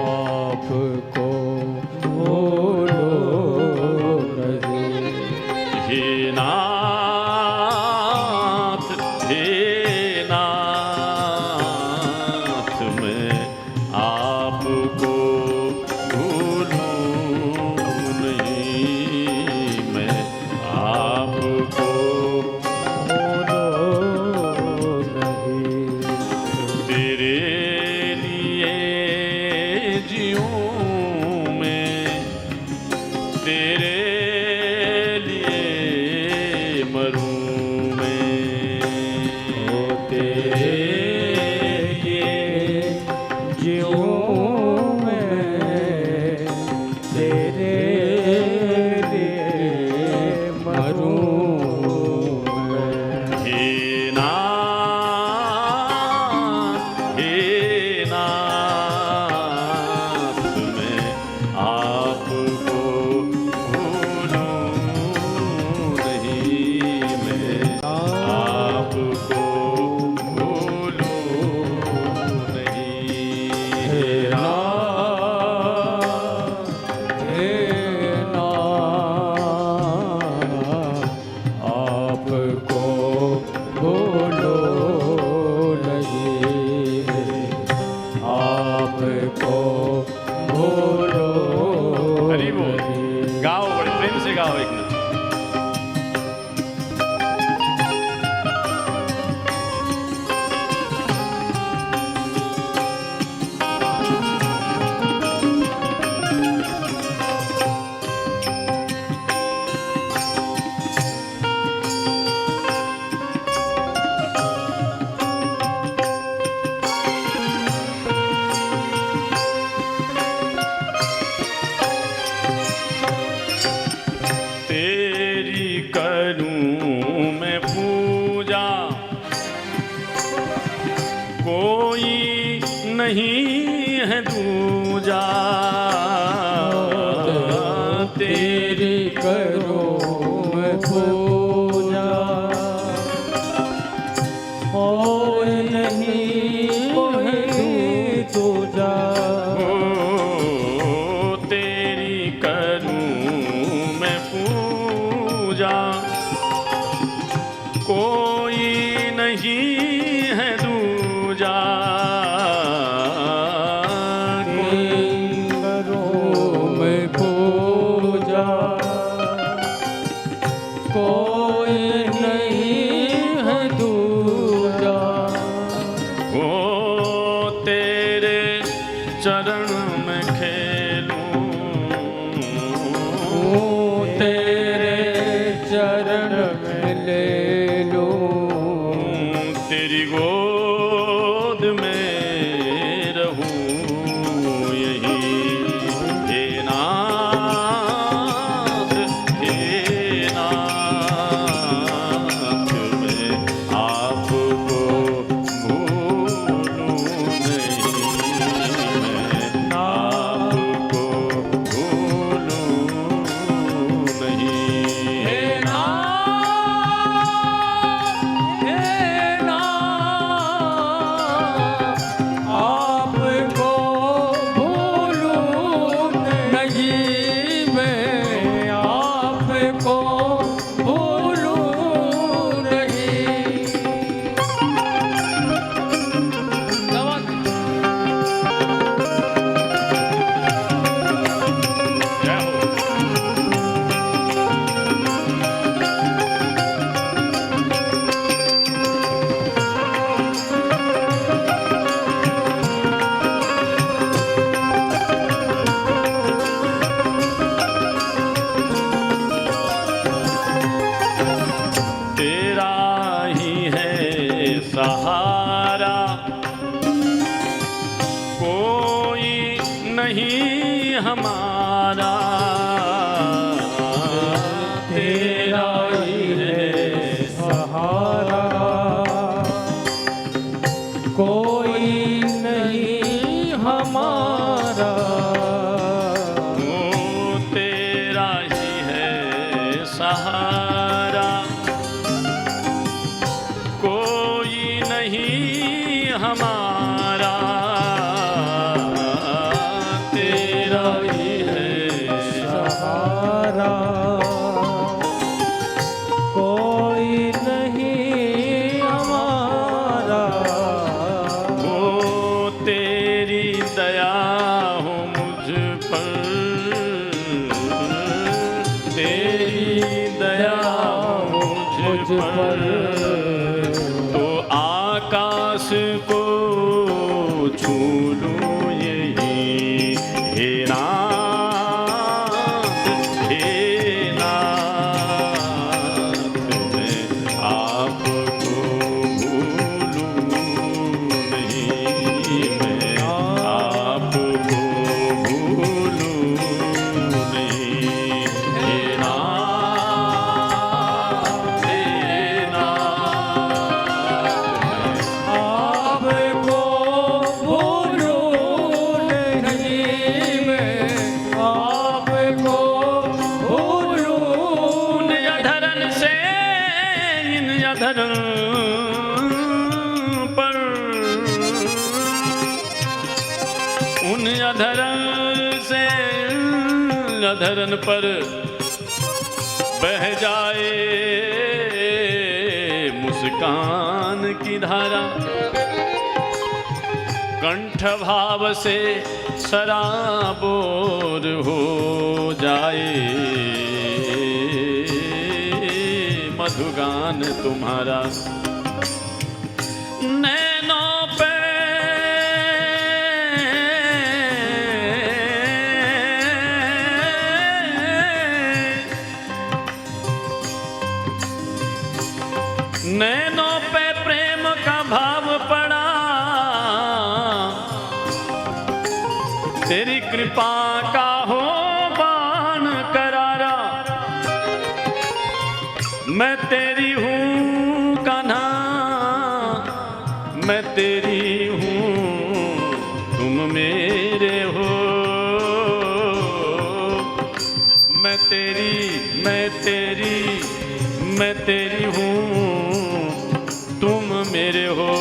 आपको भूलो नहीं। हे नाथ मैं आपको भूलूं नहीं, मैं आपको भूलो नहीं। तेरे लिए जीऊं मैं, तेरे लिए मरूं मैं। ओ तेरे लिए जीऊं मैं, तेरे लिए मरूं मैं। हे नाथ मैं आपको भूलूं नहीं, मैं आपको भूलूं नहीं। हे नाथ, हे नाथ, आपको भूलो नहीं, आपको भूलो हरि बोल। नहीं। गाओ, बड़े प्रेम से गाओ एक मिनट। तेरी करूं मैं पूजा, कोई नहीं है दूजा। तेरी करो मैं पूजा, और नहीं है दूजा। तेरी करूं मैं पूजा, कोई नहीं है दूजा। करो मैं पूजा, कोई नहीं है दूजा। ओ तेरे चरण में खेलूं, तेरे चरण में ले लूं, तेरी गोद में रहूं यही। हे नाथ मैं आपको भूलूं नहीं, मैं आपको भूलूं नहीं। हे नाथ, आपको भूलूं नहीं, मैं आपको भूलूं नहीं। जय हो। तेरा ही है सहारा, कोई नहीं हमारा। तेरा ही है सहारा, कोई नहीं हमारा। ओ तेरा ही है सहारा, कोई नहीं हमारा। अधरन पर बह जाए मुस्कान की धारा, कंठ भाव से सराबोर हो जाए मधुगान तुम्हारा। नैनों पे नैनों पे प्रेम का भाव पड़ा, तेरी कृपा का हो बाण करारा। मैं तेरी हूँ कान्हा, मैं तेरी हूँ तुम मेरे हो। मैं तेरी हूँ तुम मेरे हो।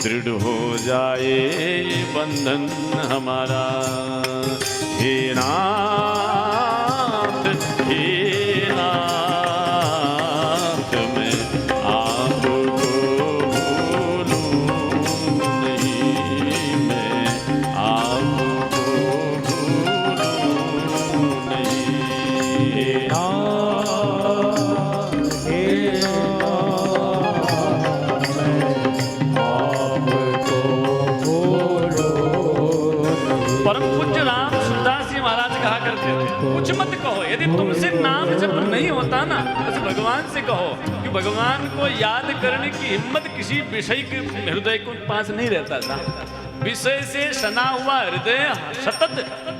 दृढ़ हो जाए ये बंधन हमारा। हे नाथ, हे नाथ, मैं आपको भूलूं नहीं, मैं आपको भूलूं नहीं। हे परम पूज्य राम सुखदास जी महाराज कहा करते थे, कुछ मत कहो, यदि तुमसे नाम जप नहीं होता ना, बस भगवान से कहो कि भगवान को याद करने की हिम्मत किसी विषय के हृदय के पास नहीं रहता था। विषय से सना हुआ हृदय सतत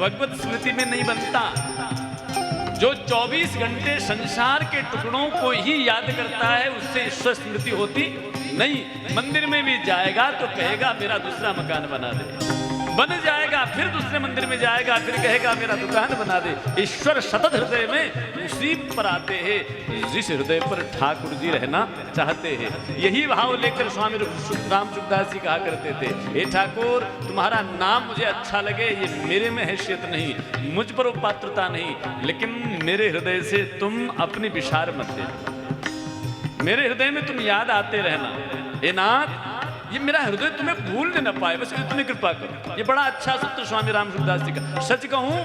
भगवत स्मृति में नहीं बनता। जो 24 घंटे संसार के टुकड़ों को ही याद करता है, उससे ईश्वर स्मृति होती नहीं। मंदिर में भी जाएगा तो कहेगा मेरा दूसरा मकान बना दे, बन जाएगा, फिर दूसरे मंदिर में जाएगा, फिर कहेगा मेरा दुकान बना दे। ईश्वर सतत हृदय में उसी पर आते हैं जिस हृदय पर ठाकुर जी रहना चाहते हैं। यही भाव लेकर स्वामी राम सुखदास जी कहा करते थे, हे ठाकुर तुम्हारा नाम मुझे अच्छा लगे, ये मेरे में हैसियत नहीं, मुझ पर वो पात्रता नहीं, लेकिन मेरे हृदय से तुम अपनी विशार मत देना, मेरे हृदय में तुम याद आते रहना। हे नाथ, ये मेरा हृदय तुम्हें भूल न पाए, बस इतनी कृपा करो। ये बड़ा अच्छा सूत्र स्वामी राम सुखदास जी का। सच कहूं,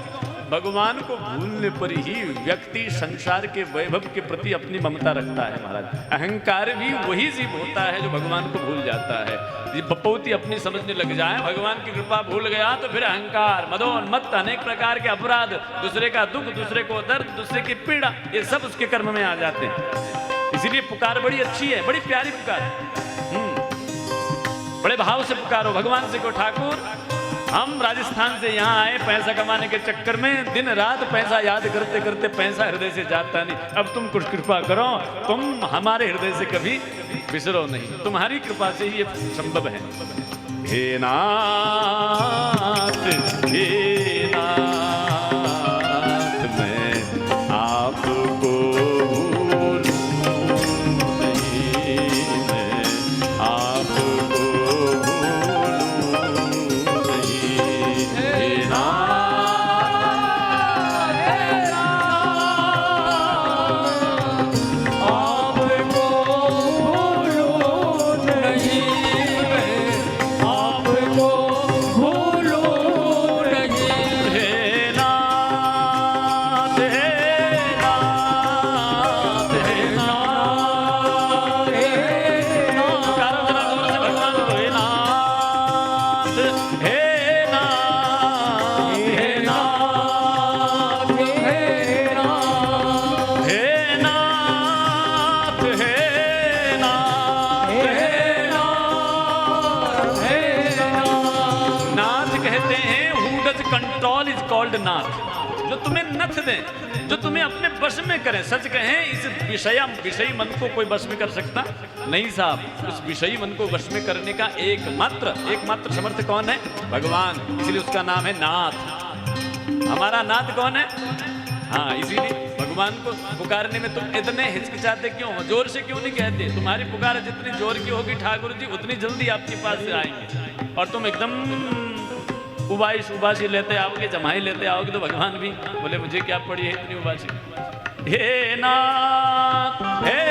भगवान को भूलने पर ही व्यक्ति संसार के वैभव के प्रति अपनी ममता रखता है महाराज। अहंकार भी वही जीव होता है जो भगवान को भूल जाता है। ये बपौती अपनी समझने लग जाए, भगवान की कृपा भूल गया तो फिर अहंकार, मदोन्मत्त, अनेक प्रकार के अपराध, दूसरे का दुख, दूसरे को दर्द, दूसरे की पीड़ा, ये सब उसके कर्म में आ जाते हैं। इसीलिए पुकार बड़ी अच्छी है, बड़ी प्यारी पुकार। बड़े भाव से पुकारो भगवान से को, ठाकुर हम राजस्थान से यहाँ आए पैसा कमाने के चक्कर में, दिन रात पैसा याद करते करते पैसा हृदय से जाता नहीं। अब तुम कुछ कृपा करो, तुम हमारे हृदय से कभी बिसरो नहीं, तुम्हारी कृपा से ही ये संभव है। हे नाथ, हे नाथ, मैं आपको नाथ, जो तुम्हें नथ दें, जो तुम्हें अपने वश में करें। सच कहें, इस विषयी मन को कोई वश में कर सकता नहीं साहब। उस विषयी मन को वश में करने का एकमात्र समर्थ कौन है? भगवान। इसलिए उसका नाम है नाथ। हमारा नाथ कौन है? हाँ, इसीलिए भगवान को पुकारने में तुम इतने हिचकिचाते क्यों हो? जोर से क्यों नहीं कहते? तुम्हारी पुकार जितनी जोर की होगी ठाकुर जी उतनी जल्दी आपके पास से आएंगे। और तुम एकदम उबासी लेते आओगे, जमाई लेते आओगे तो भगवान भी बोले मुझे क्या पड़ी है इतनी उबासी। हे नाथ हे